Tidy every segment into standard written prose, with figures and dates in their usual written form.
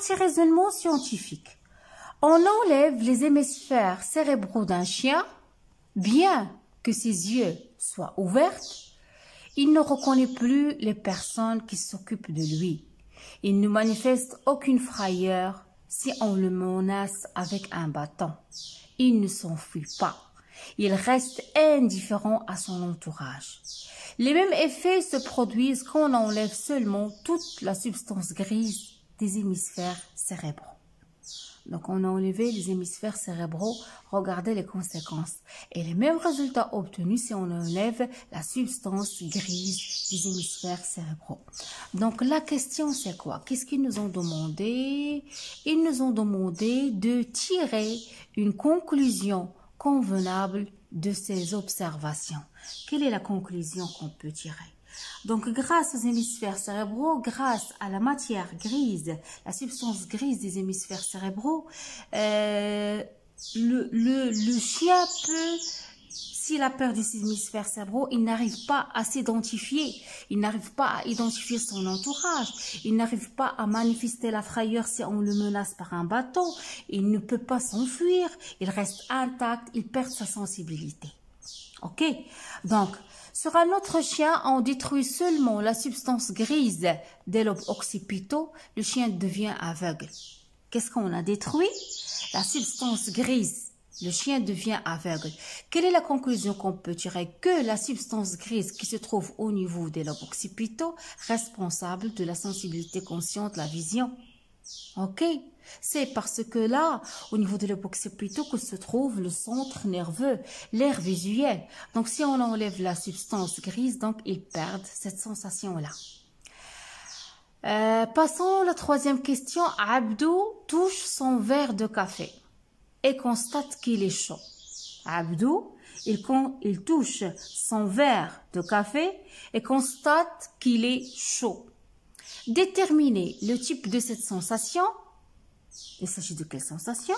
petit raisonnement scientifique. On enlève les hémisphères cérébraux d'un chien, bien que ses yeux soient ouverts, il ne reconnaît plus les personnes qui s'occupent de lui. Il ne manifeste aucune frayeur si on le menace avec un bâton. Il ne s'enfuit pas. Il reste indifférent à son entourage. Les mêmes effets se produisent quand on enlève seulement toute la substance grise des hémisphères cérébraux. Donc, on a enlevé les hémisphères cérébraux, regardez les conséquences. Et les mêmes résultats obtenus si on enlève la substance grise des hémisphères cérébraux. Donc, la question c'est quoi? Qu'est-ce qu'ils nous ont demandé? Ils nous ont demandé de tirer une conclusion convenable de ces observations. Quelle est la conclusion qu'on peut tirer? Donc, grâce aux hémisphères cérébraux, grâce à la matière grise, la substance grise des hémisphères cérébraux, le chien peut, s'il a perdu ses hémisphères cérébraux, il n'arrive pas à s'identifier, il n'arrive pas à identifier son entourage, il n'arrive pas à manifester la frayeur si on le menace par un bâton, il ne peut pas s'enfuir, il reste intact, il perd sa sensibilité. Ok? Donc, sur un autre chien, on détruit seulement la substance grise des lobes occipitaux, le chien devient aveugle. Qu'est-ce qu'on a détruit? La substance grise, le chien devient aveugle. Quelle est la conclusion qu'on peut tirer? Que la substance grise qui se trouve au niveau des lobes occipitaux, responsable de la sensibilité consciente, la vision. Ok? C'est parce que là, au niveau de lobe occipitaux, que se trouve le centre nerveux, l'aire visuelle. Donc, si on enlève la substance grise, donc ils perdent cette sensation-là. Passons à la troisième question. Abdou touche son verre de café et constate qu'il est chaud. Abdou, il touche son verre de café et constate qu'il est chaud. Déterminez le type de cette sensation. Il s'agit de quelle sensation?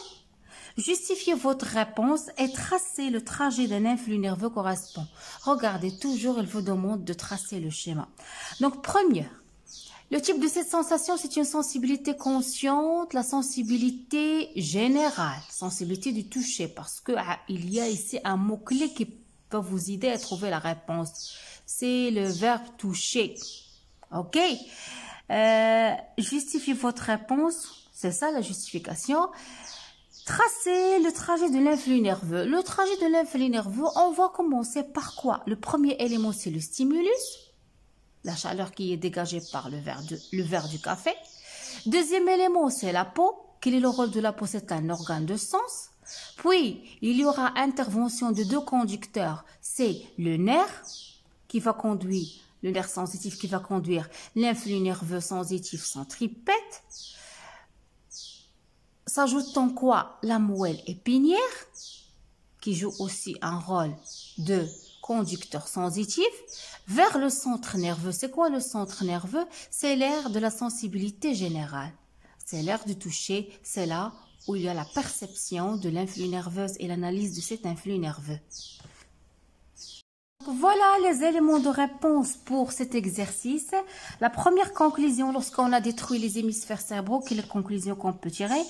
Justifiez votre réponse et tracez le trajet d'un influx nerveux correspond. Regardez, toujours, il vous demande de tracer le schéma. Donc, première, le type de cette sensation, c'est une sensibilité consciente, la sensibilité générale, sensibilité du toucher, parce que il y a ici un mot-clé qui peut vous aider à trouver la réponse. C'est le verbe toucher. Ok? Justifiez votre réponse. C'est ça la justification. Tracez le trajet de l'influx nerveux. Le trajet de l'influx nerveux, on va commencer par quoi? Le premier élément, c'est le stimulus, la chaleur qui est dégagée par le verre du café. Deuxième élément, c'est la peau. Quel est le rôle de la peau? C'est un organe de sens. Puis, il y aura intervention de deux conducteurs. C'est le nerf qui va conduire, le nerf sensitif qui va conduire l'influx nerveux sensitif centripète. S'ajoute-t-on quoi? La moelle épinière, qui joue aussi un rôle de conducteur sensitif, vers le centre nerveux. C'est quoi le centre nerveux? C'est l'aire de la sensibilité générale. C'est l'aire du toucher, c'est là où il y a la perception de l'influx nerveux et l'analyse de cet influx nerveux. Voilà les éléments de réponse pour cet exercice. La première conclusion, lorsqu'on a détruit les hémisphères cérébraux, quelle est la conclusion qu'on peut tirer?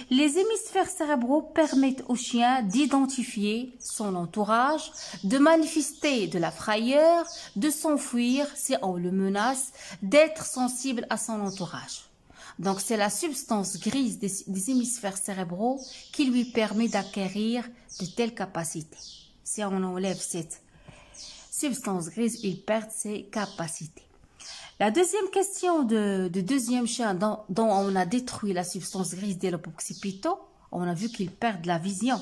Les hémisphères cérébraux permettent au chien d'identifier son entourage, de manifester de la frayeur, de s'enfuir si on le menace, d'être sensible à son entourage. Donc, c'est la substance grise des hémisphères cérébraux qui lui permet d'acquérir de telles capacités. Si on enlève cette substance grise, il perd ses capacités. La deuxième question de deuxième chien dont on a détruit la substance grise des lobes occipitaux, on a vu qu'il perd la vision.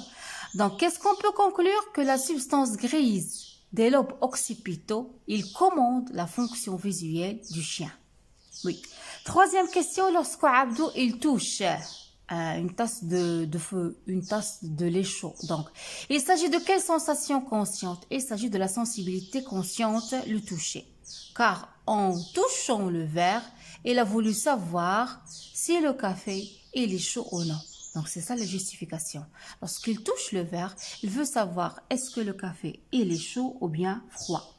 Donc, qu'est-ce qu'on peut conclure? Que la substance grise des lobes occipitaux, il commande la fonction visuelle du chien. Oui. Troisième question, lorsque Abdou, il touche une tasse de feu, une tasse de lait chaud. Donc, il s'agit de quelle sensation consciente? Il s'agit de la sensibilité consciente, le toucher. Car en touchant le verre, il a voulu savoir si le café il est chaud ou non. Donc, c'est ça la justification. Lorsqu'il touche le verre, il veut savoir est-ce que le café il est chaud ou bien froid.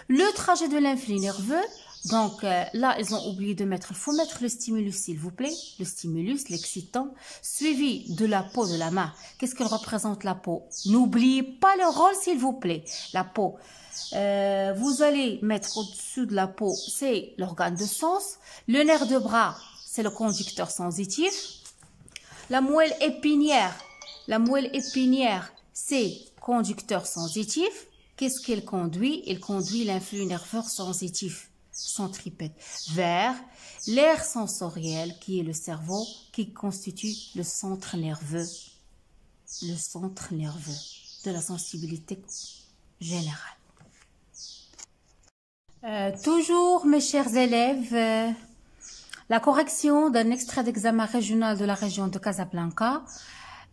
Le trajet de l'influx nerveux, Donc là, ils ont oublié de mettre, il faut mettre le stimulus, s'il vous plaît. Le stimulus, l'excitant, suivi de la peau de la main. Qu'est-ce qu'elle représente, la peau? N'oubliez pas le rôle, s'il vous plaît. La peau. Vous allez mettre au-dessus de la peau, c'est l'organe de sens. Le nerf de bras, c'est le conducteur sensitif. La moelle épinière, c'est conducteur sensitif. Qu'est-ce qu'elle conduit? Elle conduit l'influx nerveux sensitif centripète vers l'aire sensorielle qui est le cerveau, qui constitue le centre nerveux de la sensibilité générale. Toujours, mes chers élèves, la correction d'un extrait d'examen régional de la région de Casablanca.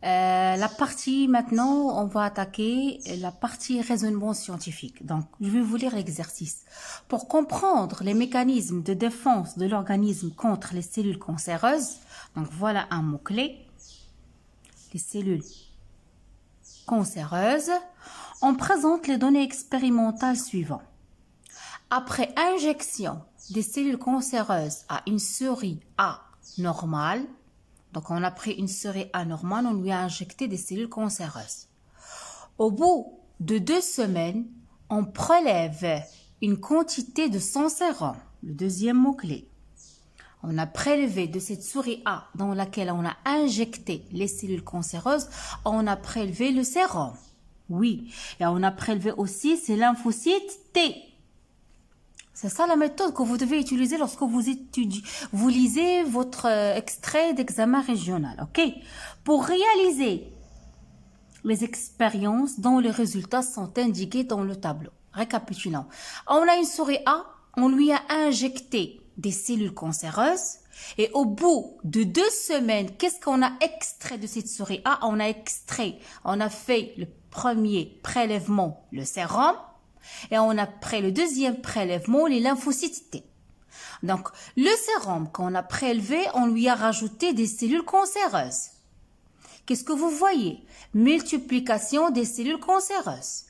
La partie maintenant, on va attaquer la partie raisonnement scientifique. Donc, je vais vous lire l'exercice. Pour comprendre les mécanismes de défense de l'organisme contre les cellules cancéreuses, donc voilà un mot-clé, les cellules cancéreuses, on présente les données expérimentales suivantes. Après injection des cellules cancéreuses à une souris A normale, donc on a pris une souris A normale, on lui a injecté des cellules cancéreuses. Au bout de 2 semaines, on prélève une quantité de sang sérum, le deuxième mot-clé. On a prélevé de cette souris A dans laquelle on a injecté les cellules cancéreuses, on a prélevé le sérum. Oui, et on a prélevé aussi ces lymphocytes T. C'est ça la méthode que vous devez utiliser lorsque vous lisez votre extrait d'examen régional, ok? Pour réaliser les expériences dont les résultats sont indiqués dans le tableau. Récapitulons. On a une souris A, on lui a injecté des cellules cancéreuses et au bout de 2 semaines, qu'est-ce qu'on a extrait de cette souris A? On a fait le premier prélèvement, le sérum. Et on a pris le deuxième prélèvement, les lymphocytes T. Donc, le sérum qu'on a prélevé, on lui a rajouté des cellules cancéreuses. Qu'est-ce que vous voyez? Multiplication des cellules cancéreuses.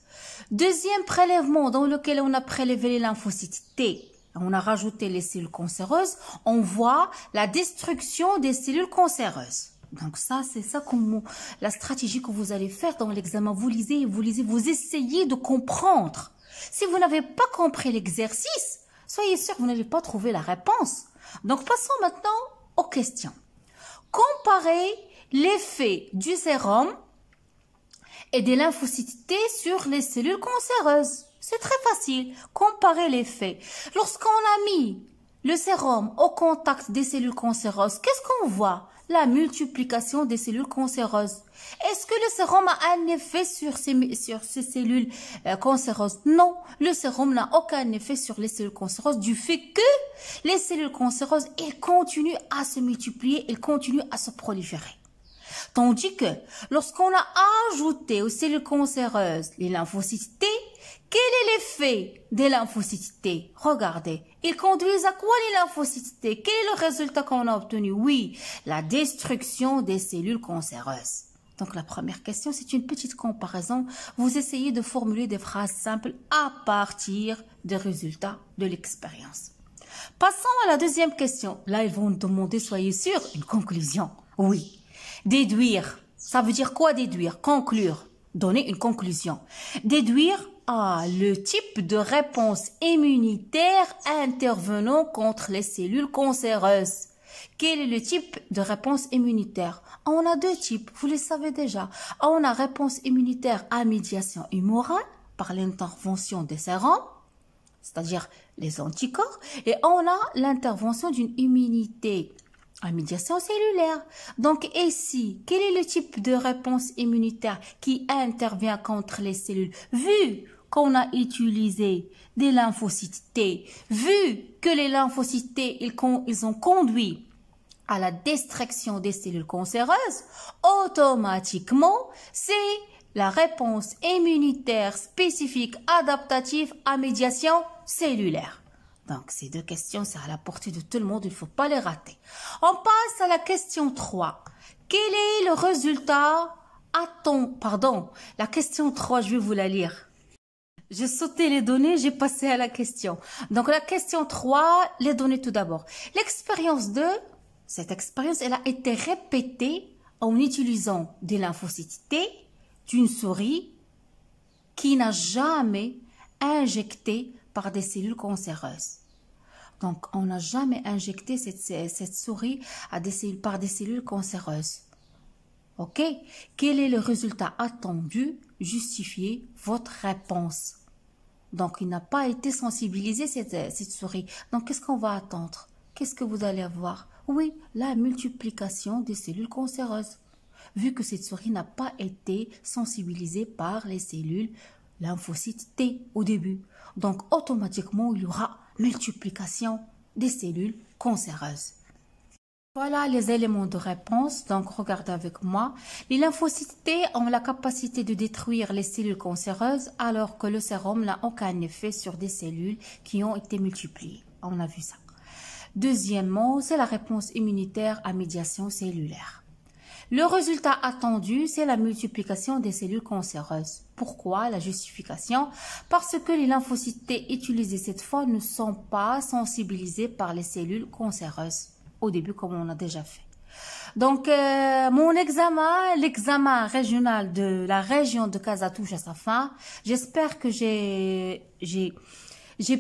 Deuxième prélèvement dans lequel on a prélevé les lymphocytes T, on a rajouté les cellules cancéreuses, on voit la destruction des cellules cancéreuses. Donc ça, c'est ça la stratégie que vous allez faire dans l'examen. Vous lisez, vous essayez de comprendre. Si vous n'avez pas compris l'exercice, soyez sûr que vous n'allez pas trouver la réponse. Donc, passons maintenant aux questions. Comparez l'effet du sérum et des lymphocytes T sur les cellules cancéreuses. C'est très facile. Comparez l'effet. Lorsqu'on a mis le sérum au contact des cellules cancéreuses, qu'est-ce qu'on voit? La multiplication des cellules cancéreuses. Est-ce que le sérum a un effet sur ces cellules cancéreuses? Non, le sérum n'a aucun effet sur les cellules cancéreuses du fait que les cellules cancéreuses, elles continuent à se multiplier, elles continuent à se proliférer. Tandis que lorsqu'on a ajouté aux cellules cancéreuses les lymphocytes T, quel est l'effet des lymphocytes T? Regardez, ils conduisent à quoi les lymphocytes T? Quel est le résultat qu'on a obtenu? Oui, la destruction des cellules cancéreuses. Donc la première question, c'est une petite comparaison. Vous essayez de formuler des phrases simples à partir des résultats de l'expérience. Passons à la deuxième question. Là, ils vont nous demander, soyez sûrs, une conclusion. Oui. Déduire. Ça veut dire quoi déduire? Conclure. Donner une conclusion. Déduire le type de réponse immunitaire intervenant contre les cellules cancéreuses. Quel est le type de réponse immunitaire? On a 2 types, vous le savez déjà. On a réponse immunitaire à médiation humorale par l'intervention des sérums, c'est-à-dire les anticorps, et on a l'intervention d'une immunité à médiation cellulaire. Donc ici, quel est le type de réponse immunitaire qui intervient contre les cellules? Vu qu'on a utilisé des lymphocytes T, vu que les lymphocytes T, ils ont conduit à la destruction des cellules cancéreuses, automatiquement, c'est la réponse immunitaire spécifique adaptative à médiation cellulaire. Donc, ces 2 questions, c'est à la portée de tout le monde, il ne faut pas les rater. On passe à la question 3. Quel est le résultat? La question 3, je vais vous la lire. J'ai sauté les données, j'ai passé à la question. Donc la question 3, les données tout d'abord. L'expérience 2, cette expérience, elle a été répétée en utilisant des lymphocytes T d'une souris qui n'a jamais injecté par des cellules cancéreuses. Donc on n'a jamais injecté cette souris par des cellules cancéreuses. Ok? Quel est le résultat attendu? Justifiez votre réponse. Donc, il n'a pas été sensibilisé, cette souris. Donc, qu'est-ce qu'on va attendre? Qu'est-ce que vous allez avoir? Oui, la multiplication des cellules cancéreuses. Vu que cette souris n'a pas été sensibilisée par les cellules lymphocytes T au début. Donc, automatiquement, il y aura multiplication des cellules cancéreuses. Voilà les éléments de réponse, donc regardez avec moi. Les lymphocytes T ont la capacité de détruire les cellules cancéreuses alors que le sérum n'a aucun effet sur des cellules qui ont été multipliées. On a vu ça. Deuxièmement, c'est la réponse immunitaire à médiation cellulaire. Le résultat attendu, c'est la multiplication des cellules cancéreuses. Pourquoi la justification? Parce que les lymphocytes T utilisés cette fois ne sont pas sensibilisés par les cellules cancéreuses. Au début, comme on a déjà fait. Donc, mon l'examen régional de la région de Casa touche à sa fin. J'espère que j'ai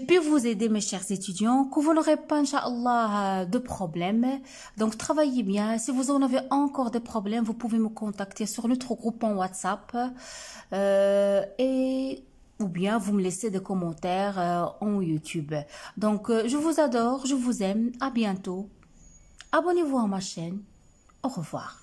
pu vous aider, mes chers étudiants, que vous n'aurez pas, Inch'Allah, de problèmes. Donc, travaillez bien. Si vous en avez encore des problèmes, vous pouvez me contacter sur notre groupe en WhatsApp. Ou bien vous me laissez des commentaires en YouTube. Donc, je vous adore, je vous aime. À bientôt. Abonnez-vous à ma chaîne. Au revoir.